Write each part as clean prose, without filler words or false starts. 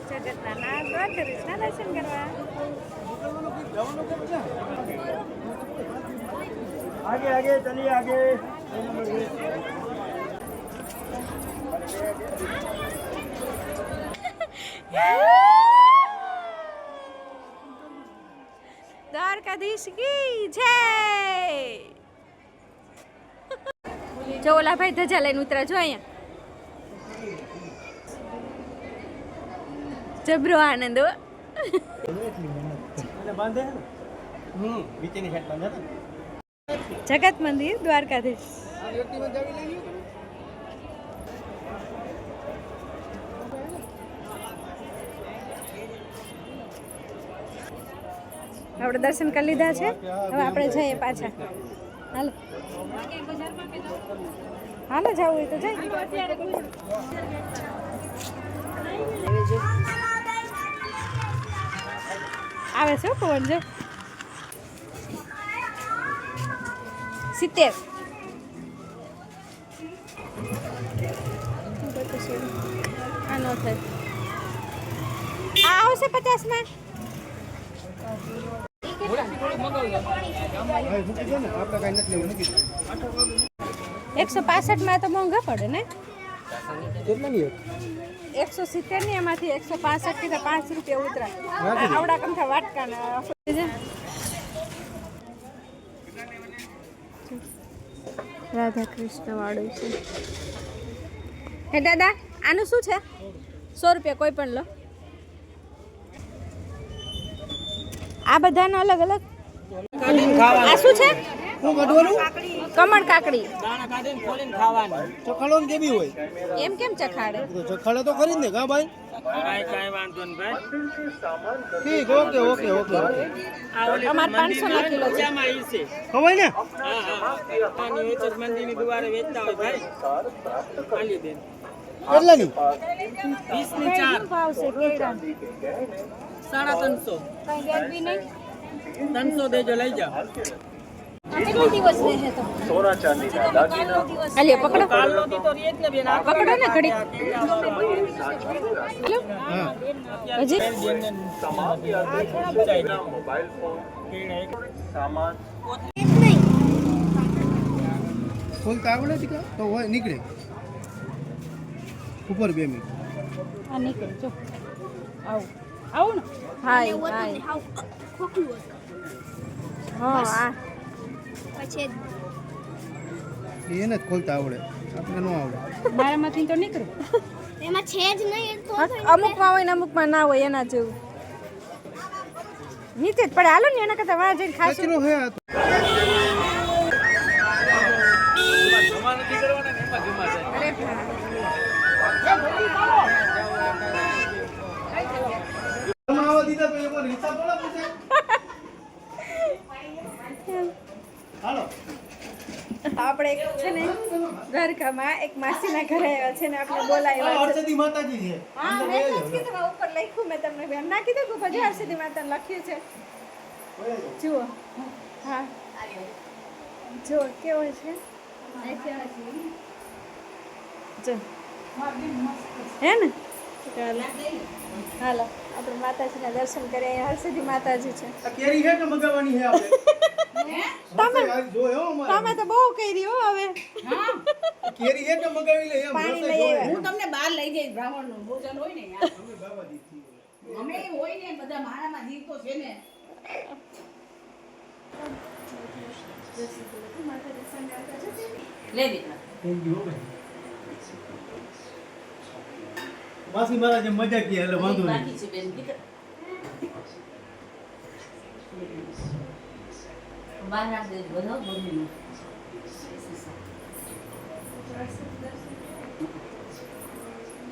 જગતના નાથ દ્વારકાધીશના દર્શન કરવા. आगे आगे चलिए आगे. દ્વારકાધીશ કી જય. જો ઓલા ભાઈ ધજા લઈને ઉતરા જો અહીંયા જબરો આનંદ હો. જગત મંદિર દ્વારકાધીશ. આપણે દર્શન કરી લીધા છે, હવે આપણે જઈએ પાછા. હાલો હાલો જવું હોય તો જાય. આવે છે પવન જો 70. આ નો થાય, આ આવશે 50 માં. 165 માં તો મોંઘા પડે ને. 170 ની એમાંથી 165 થી 5 રૂપિયા ઉતરા. આવડા કમથા વાટકા રાધા કૃષ્ણ વાળું છે. હે દાદા આનું શું છે? 100 રૂપિયા કોઈ પણ લો. આ બધાનો અલગ અલગ. આ શું છે? કમળ કાકડી. દાણા કાઢીને ખોલીને ખાવાનું. ચખાડો ને કેવી હોય? એમ કેમ ચખાડે? ચખાડે તો ખરી ને કા ભાઈ? કાઈ વાંધો ને ભાઈ. ઠીક ઓકે ઓકે ઓકે. અમાર 500 ના કિલો છે. ખવાય ને? હા હા. આની વેચત મંદિરની દુવારે વેચતા હોય ભાઈ. ખાલી બેન. કેટલાની? 20 ની 4. ભાવ છે કેડા? 350. કઈ ગેરવી નહીં. 300 દેજો લઈ જાઓ. કેટલો દિવસ રહે તો? સોના ચાંદીના દાગીના અલે પકડો. કાલનો દી તો રેત ને બેન. પકડો ને ઘડી. હજી તમામ મોબાઈલ ફોન સામાન ખોલતા આવડે છે તો હોય નીકળે ઉપર 2 મિનિટ. આ નીકળ જો. આવું ને. હાય હાય. હા આ પછી એને જ ખોલતા આવડે, આપણે ન આવડે. મારામાંથી તો નીકળે. એમાં છે જ નહીં તો અમુકમાં હોય ને અમુકમાં ના હોય એના જેવું. નીચે જ પડે. હાલો ને એના કરતા વાહ જઈને ખાશું. કચરો હે આ તો. અરે આવા દીધા તો એમાં હિસાબ થોડા પૂછે. હાલો આપણે છે ને દ્વારકામાં એક માસીના ઘરે આવ્યા છે ને આપણે બોલાવ્યા છે. હરસદી માતાજી છે. હા મેં તો કીધું ઉપર લખ્યું મેં તમને બેન ના કીધું કે પછી હરસિદ્ધિ માતા લખ્યું છે. જુઓ હા જુઓ કેવો છે. જો હે ને ચાલો હાલો આપણે માતાજીના દર્શન કરીએ. અહીંયા હરસિદ્ધિ માતાજી છે. આ કેરી છે કે મગાવવાની છે આપણે? તમે જોયો અમારે. તમે તો બહુ કરી હો હવે. કેરી છે કે મગાવી લે એમ. પાણી રસોઈ લઈ જોવે. આવ્યા. હું તમને બહાર લઈ જઈશ બ્રાહ્મણનું ભોજન હોય ને યાર. અમે હોય ને બધા મારામાં જીવ તો છે ને. લે દીકરા. Thank you, ભાઈ. માસી મારા જે મજા કી એટલે વાંધો નહીં. બાકી છે બેન દીકરા. બહાર નાખ દેજો બધો બોલીને.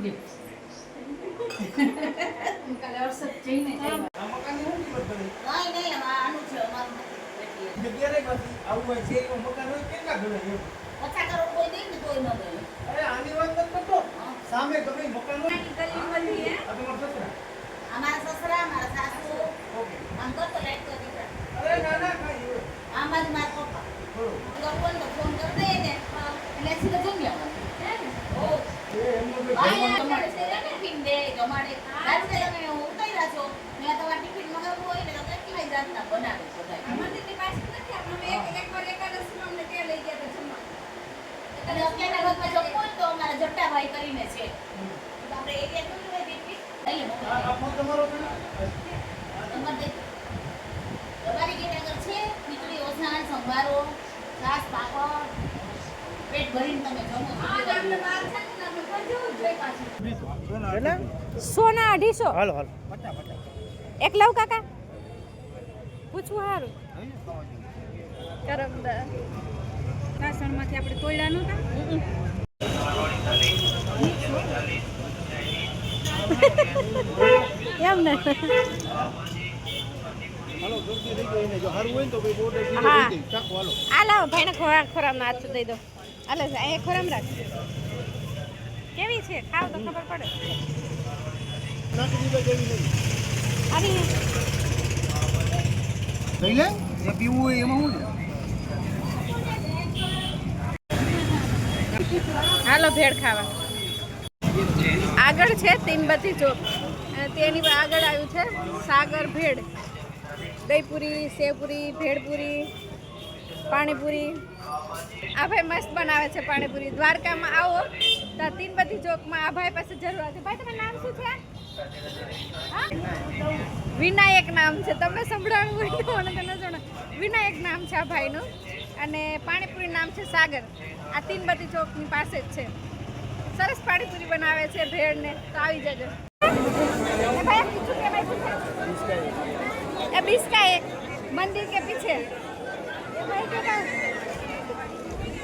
લે. કાલે વરસાદ જઈને આ મકાન એવું કિંમત બને? નહીં આનું છે અમારું જગ્યા નહીં માસી. આવું હોય શેરીમાં મકાન હોય કેટલા ગણે એમ? 50 કરોડ કોઈ દે ને તોય ન દે. અરે આની વાત નથી કરતો. સામે ગમે ઈ મકાન હોય. આ તમારા સસરા. અમારા સસરા મારા સાસુ આમ કરતો લાઈટ તો દીકરા. અરે ના ના કાંઈ હોય. આમાં જ મારા પપ્પા ગરબન તો ફોન કરી દે ને એટલે સીધો જમી આવવાનું. એ એમનું કંઈ ભાઈ આ કરે છે ને પીન દે જમાડે રાત્રે તમે ઉતાર્યા છો મેં તમારા ટિફિન મંગાવવું હોય ને તો કેટલાય જાતના બનાવે બધા મંદિરની પાસે નથી આપણે એકવાર એકાદશીમાં અમને ત્યાં લઈ ગયા હતા જમવા. અને અત્યારના વખતમાં જો કોઈ તો અમારા જટ્ટાભાઈ કરીને છે તો આપણે એરિયા જોયું હોય ટિફિન લઈ લે તમારી ગેટ આગળ છે ખીચડી ઓછાણ સંભારો છાશ પાપડ પેટ ભરીને તમે જમો આ ગામને બહાર છે ને આપણે કોઈ જેવું જ જોઈએ પાછું. એટલે સોના 250 હાલો હાલો એક લવ કાકા પૂછવું સારું કરમદા વાસણમાંથી આપણે તોડ્યા નહોતા એમ ને હાલો જલ્દી થઈ ગયો એને જો સારું હોય ને તો ભાઈ બોર્ડર સીધો હા. થઈ જાય ચાકુ હાલો આ લાવો ભાઈને ખોરામાં હાથ દઈ દો હાલે અહીંયા ખોરામ રાખ કેવી છે ખાવ તો ખબર પડે નાખી દીધા જેવી નહીં આવી લઈ લે એ પીવું હોય એમાં શું હાલો ભેળ ખાવા આગળ છે તીનબત્તી ચોક અને તેની આગળ આવ્યું છે સાગર ભેળ દહીંપુરી સેવપુરી ભેળપુરી પાણીપુરી આ ભાઈ મસ્ત બનાવે છે પાણીપુરી દ્વારકામાં આવો તો તીનબત્તી ચોકમાં આ ભાઈ પાસે જરૂર આવશે ભાઈ તમારું નામ શું છે હા? વિનાયક નામ છે તમને સંભળાણું હોય તો મને તો ન જણાવ વિનાયક નામ છે આ ભાઈનું અને પાણીપુરી નામ છે સાગર આ તીનબત્તી ચોકની પાસે જ છે સરસ પાણીપુરી બનાવે છે ભેળ ને તો આવી જજો એ ભાઈ પૂછું કે ભાઈ પૂછે એ 20 का एक मंदिर के पीछे ये भाई क्या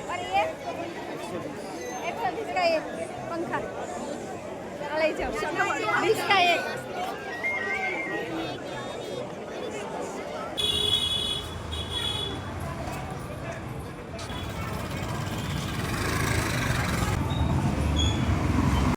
और ये 120 का एक पंखा चला ले जाओ 20 का एक